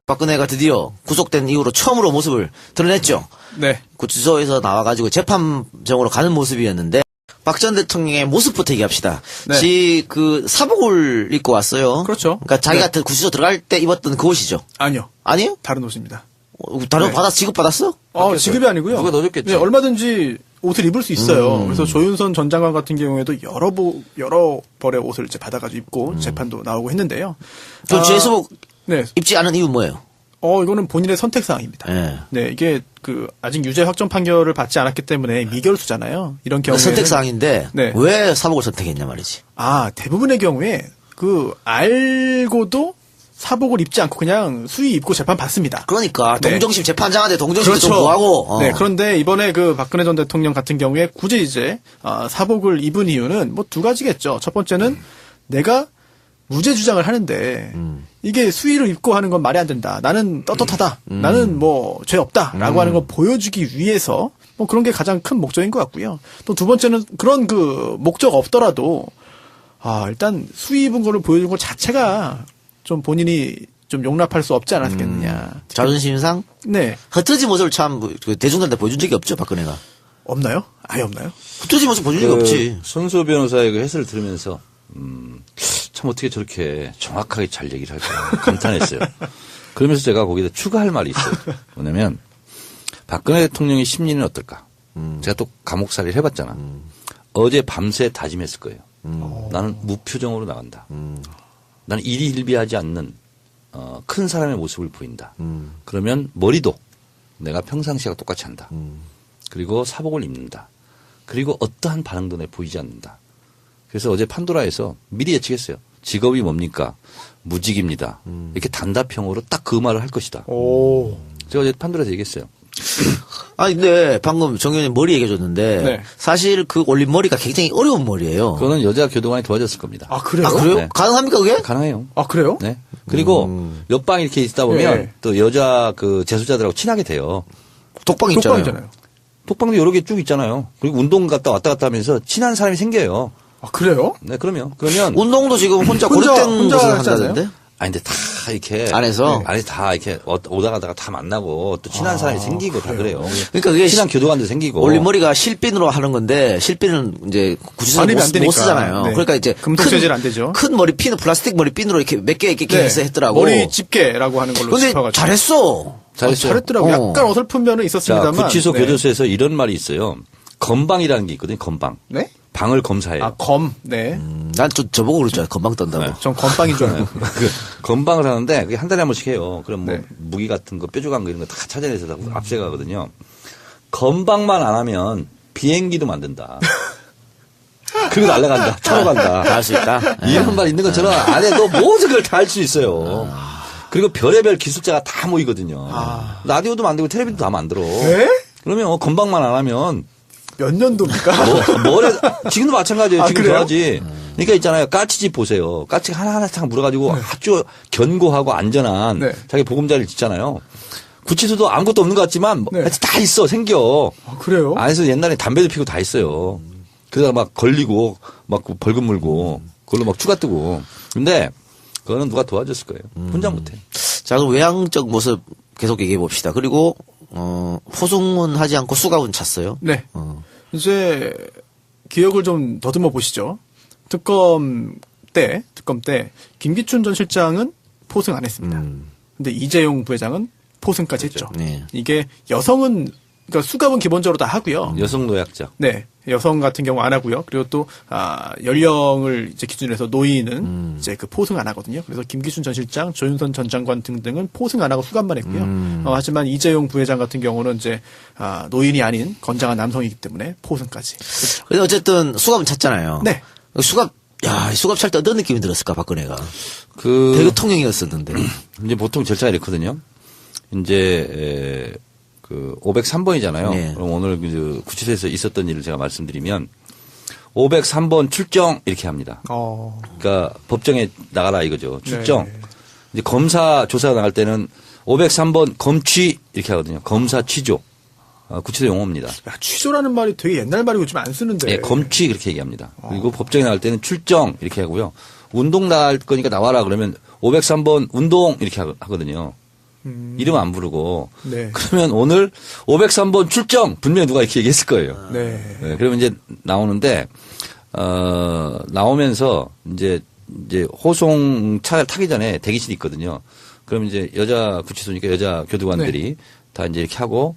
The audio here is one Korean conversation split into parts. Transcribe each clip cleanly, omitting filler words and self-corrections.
박근혜가 드디어 구속된 이후로 처음으로 모습을 드러냈죠. 네. 구치소에서 나와가지고 재판정으로 가는 모습이었는데 박 전 대통령의 모습부터 얘기합시다. 네. 그 사복을 입고 왔어요. 그렇죠. 그러니까 자기가 구치소 들어갈 때 입었던 그 옷이죠. 아니요. 아니에요? 다른 옷입니다. 다른 네. 받아 지급받았어? 지급이 아니고요. 누가 넣어줬겠죠. 네, 얼마든지 옷을 입을 수 있어요. 그래서 조윤선 전 장관 같은 경우에도 여러 벌의 옷을 이제 받아가지고 입고 재판도 나오고 했는데요. 그 제수복 네. 입지 않은 이유 뭐예요? 이거는 본인의 선택 사항입니다. 네. 네, 이게 아직 유죄 확정 판결을 받지 않았기 때문에 미결수잖아요. 이런 경우에 선택 사항인데 네. 왜 사복을 선택했냐 말이지. 대부분의 경우에 알고도 사복을 입지 않고 그냥 수의 입고 재판 받습니다. 그러니까 네. 동정심 재판장한테 동정심도 그렇죠. 좀 구하고. 네, 그런데 이번에 박근혜 전 대통령 같은 경우에 굳이 이제 사복을 입은 이유는 뭐 두 가지겠죠. 첫 번째는 내가 무죄 주장을 하는데 이게 수의를 입고 하는 건 말이 안 된다. 나는 떳떳하다. 나는 뭐 죄 없다라고 하는 걸 보여주기 위해서 뭐 그런 게 가장 큰 목적인 것 같고요. 또 두 번째는 그런 목적 없더라도 일단 수의 입은 거를 보여준 것 자체가 좀 본인이 좀 용납할 수 없지 않았겠느냐. 자존심상 네. 흩어진 모습을 참 대중들한테 보여준 적이 없죠, 박근혜가. 없나요? 아예 없나요? 흩어진 모습 보여준 적이 없지. 손수호 변호사의 그 해설을 들으면서 참 어떻게 저렇게 정확하게 잘 얘기를 할까 감탄했어요. 그러면서 제가 거기다 추가할 말이 있어요. 뭐냐면 박근혜 대통령의 심리는 어떨까? 제가 또 감옥살이를 해봤잖아. 어제 밤새 다짐했을 거예요. 나는 무표정으로 나간다. 나는 일희일비하지 않는 큰 사람의 모습을 보인다. 그러면 머리도 내가 평상시와 똑같이 한다. 그리고 사복을 입는다. 그리고 어떠한 반응도 내 보이지 않는다. 그래서 어제 판도라에서 미리 예측했어요. 직업이 뭡니까? 무직입니다. 이렇게 단답형으로 딱 그 말을 할 것이다. 제가 어제 판도라에서 얘기했어요. 아니, 근데 방금 정 의원님 머리 얘기해줬는데 네. 사실 그 올린 머리가 굉장히 어려운 머리예요. 그거는 여자 교도관이 도와줬을 겁니다. 그래요? 아, 그래요? 네. 가능합니까, 그게? 가능해요. 그래요? 네. 그리고 옆방에 이렇게 있다 보면 네. 또 여자 재수자들하고 친하게 돼요. 독방 있잖아요. 독방이잖아요. 독방도 여러 개 쭉 있잖아요. 그리고 운동 갔다 왔다 갔다 하면서 친한 사람이 생겨요. 그래요? 네, 그러면 운동도 지금 혼자 혼자 고립된 곳에서 하지 한다던데? 근데 다 이렇게 안에서? 안에 다 이렇게 오다 가다가 다 만나고 또 친한 사람이 생기고 다 그래요. 그러니까 그게 친한 교도관도 생기고. 올린 머리가 실핀으로 하는 건데 실핀은 이제 구치소에 반입이 안 못 되니까. 쓰잖아요. 네. 그러니까 이제 금속 재질 안 되죠. 큰 머리 핀 플라스틱 머리 핀으로 이렇게 몇 개 이렇게 해서 했더라고. 머리 집게라고 하는 걸로 근데 짚어가지고. 잘했어. 잘했어요. 잘했더라고요. 약간 어설픈 면은 자, 있었습니다만. 구치소 네. 교도소에서 이런 말이 있어요. 건방이라는 게 있거든요. 건방. 네? 방을 검사해요. 네. 난 좀 저보고 그럴 줄 알아. 건방 떤다고. 전 건빵인 줄 알아요. 건방을 하는데 그게 한 달에 한 번씩 해요. 그럼 뭐 네. 무기 같은 거 뾰족한 거 이런 거 다 찾아내서 다 압수해가거든요. 건방만 안 하면 비행기도 만든다. 그리고 날아간다. 타러 간다. 할 수 있다. 이런 말 있는 것처럼 안에도 모든 걸 다 할 수 있어요. 그리고 별의별 기술자가 다 모이거든요. 라디오도 만들고 텔레비전도 다 만들어. 네? 그러면 건방만 안 하면 몇 년도입니까? 지금도 마찬가지예요. 지금 그래요? 더하지. 그러니까 있잖아요. 까치집 보세요. 까치가 하나하나 딱 물어가지고 아주 견고하고 안전한 네. 자기 보금자리를 짓잖아요. 구치소도 아무것도 없는 것 같지만 네. 하여튼 다 있어. 생겨. 그래요? 안에서 옛날에 담배도 피고 다 있어요. 그러다가 막 걸리고 막 벌금 물고 그걸로 막 추가 뜨고. 근데 그거는 누가 도와줬을 거예요. 혼자 못해. 자, 그럼 외향적 모습 계속 얘기해 봅시다. 그리고 포승은 하지 않고 수갑은 찼어요. 네. 이제 기억을 좀 더듬어 보시죠. 특검 때 김기춘 전 실장은 포승 안 했습니다. 근데 이재용 부회장은 포승까지 했죠. 네. 이게 여성은 그러니까 수갑은 기본적으로 다 하고요. 여성 노약자. 네. 여성 같은 경우 안 하고요. 그리고 또 연령을 이제 기준으로 해서 노인은 이제 그 포승 안 하거든요. 그래서 김기춘 전 실장, 조윤선 전 장관 등등은 포승 안 하고 수갑만 했고요. 하지만 이재용 부회장 같은 경우는 이제 노인이 아닌 건장한 남성이기 때문에 포승까지. 근데 어쨌든 수갑은 찼잖아요. 네. 수갑 찰 때 어떤 느낌이 들었을까, 박근혜가. 그 대통령이었었는데. 이제 보통 절차가 이렇거든요. 이제 그 503번이잖아요. 네. 그럼 오늘 그 구치소에서 있었던 일을 제가 말씀드리면 503번 출정 이렇게 합니다. 그러니까 법정에 나가라 이거죠. 출정. 네. 이제 검사 조사가 나갈 때는 503번 검취 이렇게 하거든요. 검사 취조. 구치소 용어입니다. 취조라는 말이 되게 옛날 말이고 요즘 안 쓰는데. 네, 검취 그렇게 얘기합니다. 그리고 법정에 나갈 때는 출정 이렇게 하고요. 운동 나갈 거니까 나와라 그러면 503번 운동 이렇게 하거든요. 이름 안 부르고. 네. 그러면 오늘 503번 출정 분명히 누가 이렇게 얘기했을 거예요. 네. 네, 그러면 이제 나오는데 나오면서 이제 호송차를 타기 전에 대기실이 있거든요. 그럼 이제 여자 구치소니까 여자 교도관들이 다 이제 이렇게 하고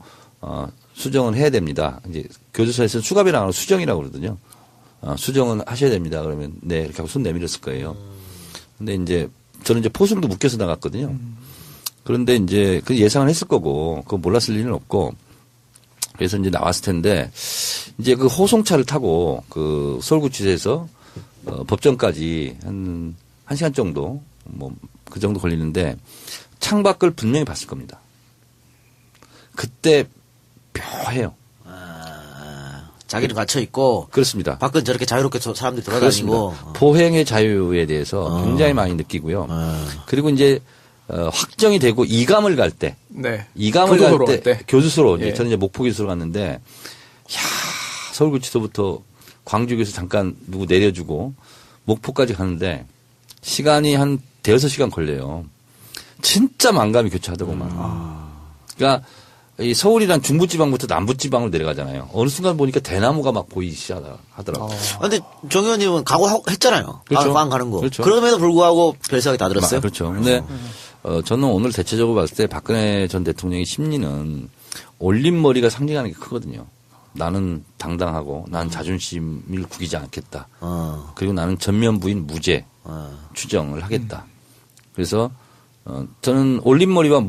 수정은 해야 됩니다. 이제 교도소에서는 수갑이라고 하고 수정이라고 그러거든요. 수정은 하셔야 됩니다. 그러면 네 이렇게 하고 손 내밀었을 거예요. 근데 이제 저는 이제 포승도 묶여서 나갔거든요. 그런데 이제 그 예상을 했을 거고 그거 몰랐을 리는 없고 그래서 이제 나왔을 텐데 이제 그 호송차를 타고 그 서울구치소에서 법정까지 한 1시간 정도 뭐 그 정도 걸리는데 창밖을 분명히 봤을 겁니다. 그때 묘해요. 자기는 갇혀 있고 그렇습니다. 밖은 저렇게 자유롭게 사람들이 돌아다니고. 그렇습니다. 포행의 자유에 대해서 굉장히 많이 느끼고요. 그리고 이제 확정이 되고 이감을 갈 때, 네. 이감을 교도소로 갈 때 교도소로 예. 저는 이제 목포교도소로 갔는데, 야 서울구치소부터 광주교에서 잠깐 누구 내려주고 목포까지 가는데 시간이 한 대여섯 시간 걸려요. 진짜 만감이 교차하더구만. 그러니까 이 서울이란 중부지방부터 남부지방으로 내려가잖아요. 어느 순간 보니까 대나무가 막 보이기 시작하더라고요. 근데 정 의원님은 각오했잖아요. 그렇죠. 빵 가는 거. 그렇죠. 그럼에도 불구하고 별 생각이 다 들었어요. 그렇죠. 근데 저는 오늘 대체적으로 봤을 때 박근혜 전 대통령의 심리는 올림머리가 상징하는 게 크거든요. 나는 당당하고 난 자존심을 구기지 않겠다. 그리고 나는 전면부인 무죄 추정을 하겠다. 그래서 저는 올림머리와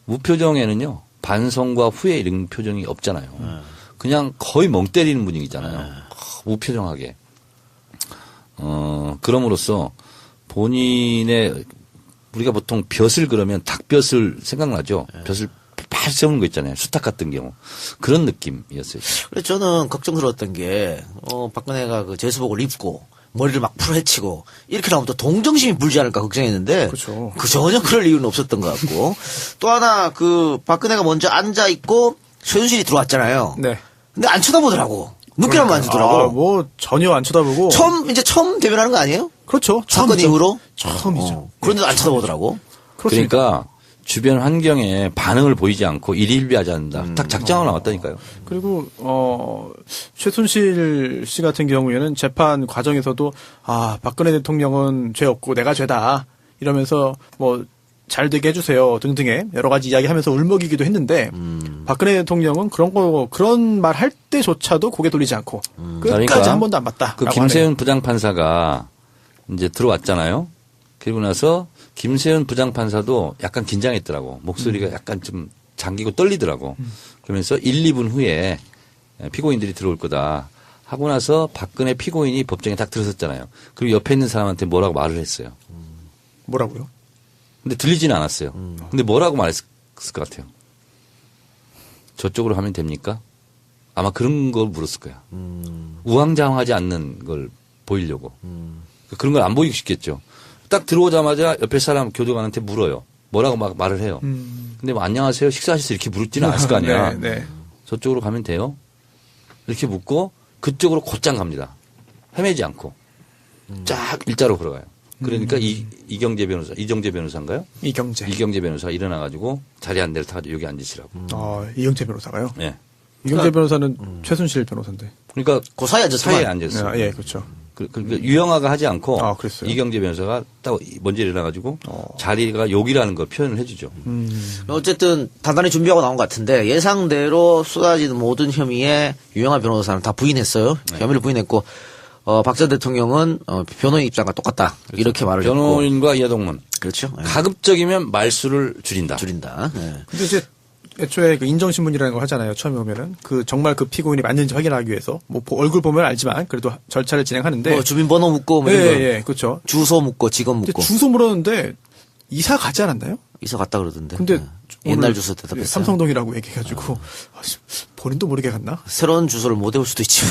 무표정에는요. 반성과 후회 이런 표정이 없잖아요. 그냥 거의 멍 때리는 분위기잖아요. 무표정하게. 그럼으로써 본인의 우리가 보통 벼슬 그러면 닭벼슬 생각나죠? 벼슬 팔 세우는 거 있잖아요. 수탉 같은 경우. 그런 느낌이었어요. 그래서 저는 걱정스러웠던 게, 박근혜가 그 제수복을 입고, 머리를 막 풀헤치고, 이렇게 나오면 또 동정심이 불지 않을까 걱정했는데, 그렇죠. 전혀 그럴 이유는 없었던 것 같고, 또 하나, 박근혜가 먼저 앉아있고, 최순실이 들어왔잖아요. 네. 근데 안 쳐다보더라고. 눈길만 만지더라고. 뭐 전혀 안 쳐다보고. 처음 대면하는 거 아니에요? 그렇죠. 사건 처음이죠. 이후로? 처음이죠. 그런데도 안 쳐다보더라고. 그렇습니까? 그러니까 주변 환경에 반응을 보이지 않고 일일비하지 않는다. 딱 작정하고 나왔다니까요. 그리고 최순실 씨 같은 경우에는 재판 과정에서도 박근혜 대통령은 죄 없고 내가 죄다 이러면서 뭐 잘 되게 해주세요 등등의 여러 가지 이야기하면서 울먹이기도 했는데 박근혜 대통령은 그런 말 할 때조차도 고개 돌리지 않고 끝까지 그러니까 한 번도 안 봤다. 그 김세윤 부장판사가 이제 들어왔잖아요. 그리고 나서 김세윤 부장판사도 약간 긴장했더라고. 목소리가 약간 좀 잠기고 떨리더라고. 그러면서 1, 2분 후에 피고인들이 들어올 거다 하고 나서 박근혜 피고인이 법정에 딱 들어섰잖아요. 그리고 옆에 있는 사람한테 뭐라고 말을 했어요. 뭐라고요? 근데 들리지는 않았어요. 근데 뭐라고 말했을 것 같아요. 저쪽으로 하면 됩니까? 아마 그런 걸 물었을 거야. 우왕좌왕하지 않는 걸 보이려고. 그런 걸 안 보이고 싶겠죠. 딱 들어오자마자 옆에 사람 교도관한테 물어요. 뭐라고 막 말을 해요. 근데 뭐 안녕하세요 식사하셨어요 이렇게 물지는 않았을 거 아니야. 네. 저쪽으로 가면 돼요. 이렇게 묻고 그쪽으로 곧장 갑니다. 헤매지 않고 쫙 일자로 걸어가요. 그러니까 이정재 변호사인가요? 이경재 변호사가 일어나가지고 자리에 한 대를 타가지고 여기 앉으시라고. 이경재 변호사가요? 네. 이경재 변호사는 최순실 변호사인데. 그러니까 그 사이에 앉았어요. 사이에 앉았어요. 예, 그렇죠. 그러니까 유영아가 하지 않고 그랬어요? 이경재 변호사가 딱 먼저 일어나가지고 자리가 여기라는 걸 표현을 해주죠. 어쨌든 단단히 준비하고 나온 것 같은데 예상대로 쏟아지는 모든 혐의에 유영하 변호사는 다 부인했어요. 혐의를 부인했고 박 전 대통령은 변호인 입장과 똑같다. 그렇죠. 이렇게 말을 했고. 변호인과 이하동문. 그렇죠. 예. 가급적이면 말수를 줄인다. 예. 근데 이제 애초에 그 인정신문이라는 걸 하잖아요. 처음에 오면은 정말 그 피고인이 맞는지 확인하기 위해서 뭐 얼굴 보면 알지만 그래도 절차를 진행하는데. 주민번호 묻고 뭐 이런 거. 예, 그렇죠. 주소 묻고 직업 묻고. 주소 물었는데 이사 가지 않았나요? 이사 갔다 그러던데. 근데 옛날 주소 대답했어요. 삼성동이라고 얘기해가지고 본인도 모르게 갔나? 새로운 주소를 못 외울 수도 있지.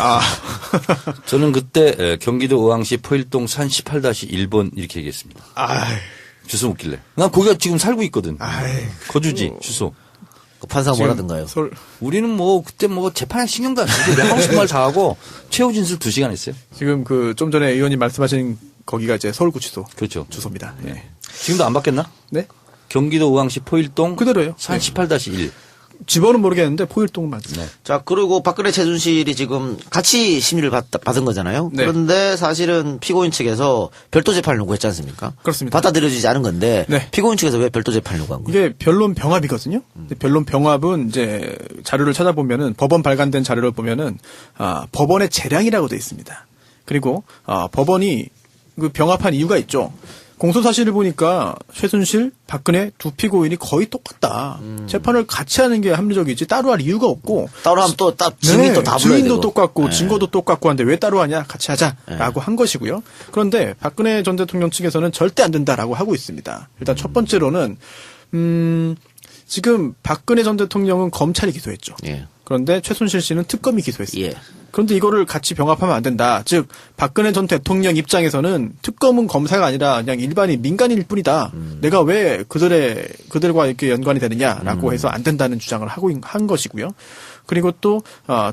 저는 그때 경기도 의왕시 포일동 산 18-1번 이렇게 얘기했습니다. 주소 묻길래. 난 거기가 지금 살고 있거든. 거주지 주소. 그 판사가 뭐라든가요? 우리는 뭐 그때 뭐 재판에 신경도 안 쓰고 하고 싶은 말 다 하고 최후 진술 2시간 했어요. 지금 좀 전에 의원님 말씀하신 거기가 이제 서울구치소 그렇죠. 주소입니다. 네. 지금도 안 바뀌었나? 네. 경기도 의왕시 포일동 그대로예요. 산 18-1. 집어는 모르겠는데 포일동은 맞습니다. 네. 자, 그리고 박근혜 최순실이 지금 같이 심의를 받은 거잖아요. 네. 그런데 사실은 피고인 측에서 별도 재판을 요구했지 않습니까? 그렇습니다. 받아들여지지 않은 건데 네. 피고인 측에서 왜 별도 재판을 요구한 거예요? 이게 변론 병합이거든요. 근데 변론 병합은 이제 자료를 찾아보면은 법원 발간된 자료를 보면은 법원의 재량이라고 돼 있습니다. 그리고 법원이 그 병합한 이유가 있죠. 공소 사실을 보니까 최순실, 박근혜 두 피고인이 거의 똑같다. 재판을 같이 하는 게 합리적이지 따로 할 이유가 없고. 따로 하면 또 증인 또 다 불러야 증인도 되고. 똑같고 네. 증거도 똑같고 한데 왜 따로 하냐? 같이 하자라고 한 것이고요. 그런데 박근혜 전 대통령 측에서는 절대 안 된다라고 하고 있습니다. 일단 첫 번째로는 지금 박근혜 전 대통령은 검찰이 기소했죠. 예. 그런데 최순실 씨는 특검이 기소했습니다. 예. 그런데 이거를 같이 병합하면 안 된다. 즉 박근혜 전 대통령 입장에서는 특검은 검사가 아니라 그냥 일반인 민간인일 뿐이다. 내가 왜 그들과 이렇게 연관이 되느냐라고 해서 안 된다는 주장을 한 것이고요. 그리고 또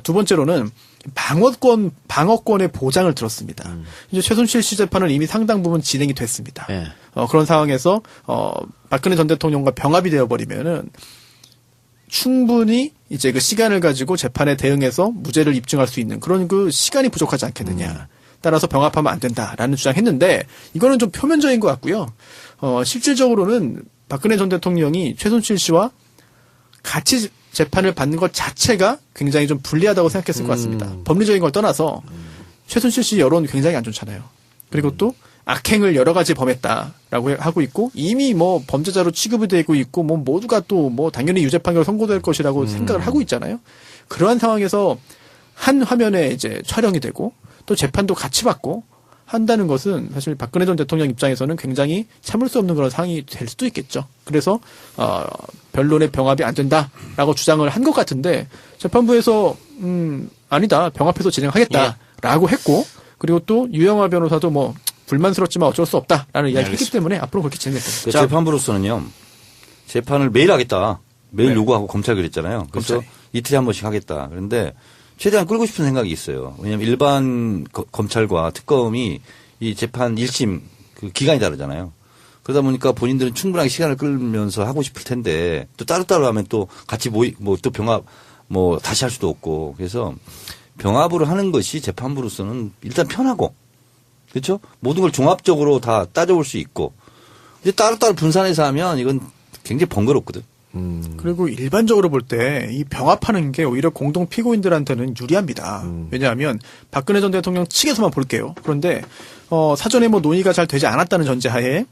두 번째로는 방어권의 보장을 들었습니다. 이제 최순실 씨 재판은 이미 상당 부분 진행이 됐습니다. 예. 그런 상황에서 박근혜 전 대통령과 병합이 되어버리면은 충분히 이제 그 시간을 가지고 재판에 대응해서 무죄를 입증할 수 있는 그런 그 시간이 부족하지 않겠느냐. 따라서 병합하면 안 된다라는 주장했는데 이거는 좀 표면적인 것 같고요. 실질적으로는 박근혜 전 대통령이 최순실 씨와 같이 재판을 받는 것 자체가 굉장히 좀 불리하다고 생각했을 것 같습니다. 법리적인 걸 떠나서 최순실 씨 여론 굉장히 안 좋잖아요. 그리고 또 악행을 여러 가지 범했다라고 하고 있고 이미 뭐 범죄자로 취급이 되고 있고 뭐 모두가 또 뭐 당연히 유죄 판결 선고될 것이라고 생각을 하고 있잖아요. 그러한 상황에서 한 화면에 이제 촬영이 되고 또 재판도 같이 받고 한다는 것은 사실 박근혜 전 대통령 입장에서는 굉장히 참을 수 없는 그런 상황이 될 수도 있겠죠. 그래서 변론의 병합이 안 된다라고 주장을 한 것 같은데 재판부에서 아니다 병합해서 진행하겠다라고 했고 그리고 또 유영하 변호사도 뭐 불만스럽지만 어쩔 수 없다라는 이야기를 했기 때문에 앞으로 그렇게 진행될 겁니다. 그 재판부로서는요. 재판을 매일 하겠다. 매일 요구하고 검찰 그랬잖아요. 그래서 검찰이. 이틀에 한 번씩 하겠다. 그런데 최대한 끌고 싶은 생각이 있어요. 왜냐하면 일반 검찰과 특검이 이 재판 1심 그 기간이 다르잖아요. 그러다 보니까 본인들은 충분하게 시간을 끌면서 하고 싶을 텐데 또 따로따로 하면 또 같이 또 병합 다시 할 수도 없고 그래서 병합으로 하는 것이 재판부로서는 일단 편하고 그렇죠? 모든 걸 종합적으로 다 따져볼 수 있고 이제 따로따로 분산해서 하면 이건 굉장히 번거롭거든. 그리고 일반적으로 볼 때 이 병합하는 게 오히려 공동 피고인들한테는 유리합니다. 왜냐하면 박근혜 전 대통령 측에서만 볼게요. 그런데 사전에 뭐 논의가 잘 되지 않았다는 전제하에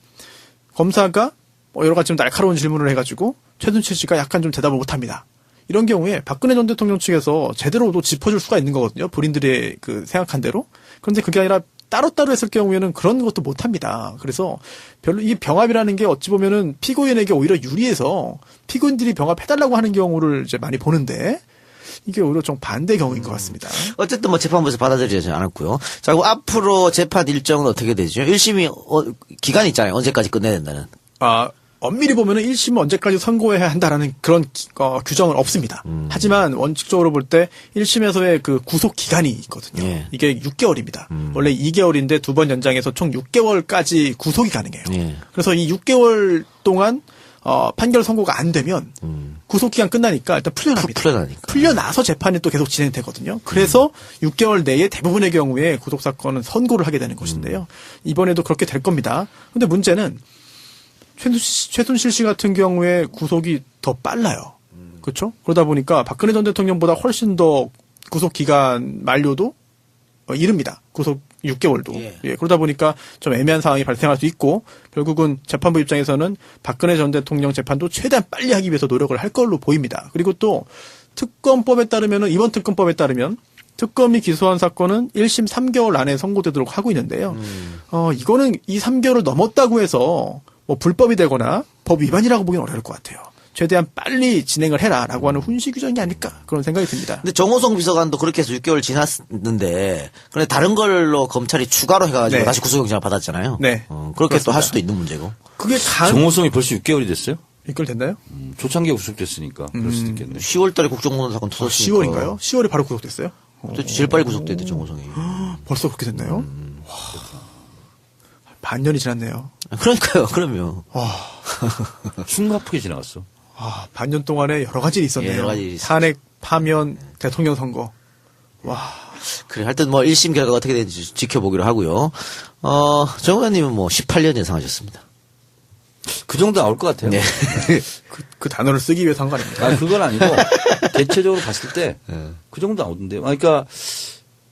검사가 여러 가지 좀 날카로운 질문을 해가지고 최순실 씨가 약간 좀 대답을 못합니다. 이런 경우에 박근혜 전 대통령 측에서 제대로도 짚어줄 수가 있는 거거든요. 본인들의 그 생각한 대로. 그런데 그게 아니라 따로따로 했을 경우에는 그런 것도 못합니다. 그래서 별로 이 병합이라는 게 어찌 보면은 피고인에게 오히려 유리해서 피고인들이 병합해달라고 하는 경우를 이제 많이 보는데 이게 오히려 좀 반대 경우인 것 같습니다. 어쨌든 뭐 재판부에서 받아들여지지 않았고요. 자, 그리고 앞으로 재판 일정은 어떻게 되죠? 1심이 기간이 있잖아요. 언제까지 끝내야 된다는. 엄밀히 보면은 1심은 언제까지 선고해야 한다라는 그런 규정은 없습니다. 하지만 원칙적으로 볼 때 1심에서의 그 구속 기간이 있거든요. 예. 이게 6개월입니다. 원래 2개월인데 두 번 연장해서 총 6개월까지 구속이 가능해요. 예. 그래서 이 6개월 동안 판결 선고가 안 되면 구속 기간 끝나니까 일단 풀려납니다. 풀려나니까. 풀려나서 재판이 또 계속 진행되거든요. 그래서 6개월 내에 대부분의 경우에 구속 사건은 선고를 하게 되는 것인데요. 이번에도 그렇게 될 겁니다. 근데 문제는 최순실 씨 같은 경우에 구속이 더 빨라요. 그렇죠? 그러다 보니까 박근혜 전 대통령보다 훨씬 더 구속 기간 만료도 이릅니다. 구속 6개월도. 예, 그러다 보니까 좀 애매한 상황이 발생할 수 있고 결국은 재판부 입장에서는 박근혜 전 대통령 재판도 최대한 빨리 하기 위해서 노력을 할 걸로 보입니다. 그리고 또 특검법에 따르면은 이번 특검법에 따르면 특검이 기소한 사건은 1심 3개월 안에 선고되도록 하고 있는데요. 이거는 이 3개월을 넘었다고 해서 뭐 불법이 되거나 법 위반이라고 보기는 어려울 것 같아요. 최대한 빨리 진행을 해라라고 하는 훈시 규정이 아닐까 그런 생각이 듭니다. 근데 정호성 비서관도 그렇게 해서 6개월 지났는데 그런데 다른 걸로 검찰이 추가로 해가지고 네. 다시 구속영장을 받았잖아요. 네. 그렇게 또 그렇습니다. 할 수도 있는 문제고. 그게 정호성이 벌써 6개월이 됐어요? 이걸 됐나요? 초창기에 구속됐으니까 그럴 수도 있겠네. 10월 달에 국정농단 사건 터졌으니까. 10월인가요? 10월에 바로 구속됐어요? 제일 빨리 구속됐대 정호성이. 벌써 그렇게 됐나요? 반년이 지났네요. 그러니까요. 그럼요. 숨가쁘게 지나갔어. 반년 동안에 여러 가지 일이 있었네요. 예, 여러 가지 일이 있었죠. 탄핵, 파면, 대통령 선거. 그래, 하여튼 뭐 1심 결과가 어떻게 되는지 지켜보기로 하고요. 정 의원님은 뭐 18년 예상하셨습니다. 그 정도 나올 것 같아요. 네. 그 단어를 쓰기 위해서 한 거 아닙니까? 그건 아니고 대체적으로 봤을 때 그 정도 나오던데요. 그러니까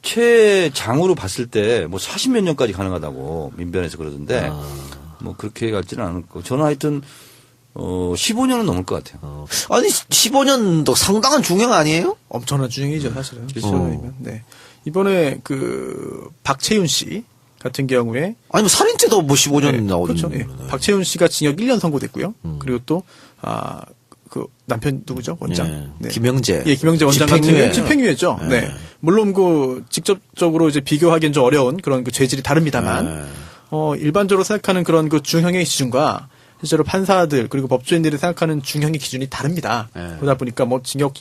최장으로 봤을 때 뭐 40몇 년까지 가능하다고 민변에서 그러던데 뭐 그렇게 갈지는 않을 거고 저는 하여튼 15년은 넘을 것 같아요. 아니, 15년도 상당한 중형 아니에요? 엄청난 주행이죠, 사실은. 그렇죠. 15년이면. 네. 이번에 박채윤 씨 같은 경우에 아니, 뭐 살인죄도 뭐 15년 나오는 그렇죠. 예. 거네. 박채윤 씨가 징역 1년 선고됐고요. 그리고 또 그 남편 누구죠? 원장. 네. 김영재. 예, 김영재 원장 같은 집행유예. 경우는 집행유예죠. 네. 물론 그 직접적으로 이제 비교하기엔 좀 어려운 그런 그 죄질이 다릅니다만 일반적으로 생각하는 그런 그 중형의 기준과 실제로 판사들 그리고 법조인들이 생각하는 중형의 기준이 다릅니다. 그러다 보니까 뭐 징역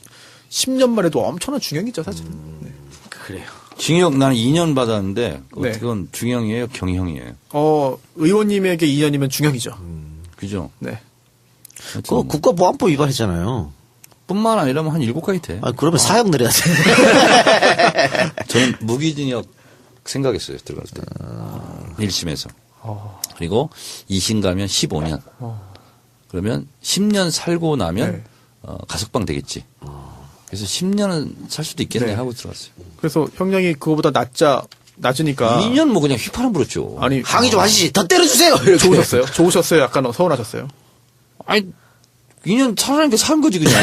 10년만 해도 엄청난 중형이죠, 사실은. 네. 그래요. 징역 나는 2년 받았는데 네. 어떻게 건 중형이에요, 경형이에요. 의원님에게 2년이면 중형이죠. 그죠? 네. 그 국가보안법 위반했잖아요. 뿐만 아니라 한 7가지 돼. 그러면 사형 내려야 돼. 저는 무기징역 생각했어요, 들어갈 때. 1심에서. 그리고 2심 가면 15년. 그러면 10년 살고 나면 네. 가석방 되겠지. 그래서 10년은 살 수도 있겠네 네. 하고 들어갔어요. 그래서 형량이 그거보다 낮으니까 2년 뭐 그냥 휘파람 불었죠. 아니 항의 좀 하시지. 더 때려주세요. 이렇게. 좋으셨어요? 좋으셨어요? 약간 서운하셨어요? 아니 2년 살아나니까 산 거지 그냥.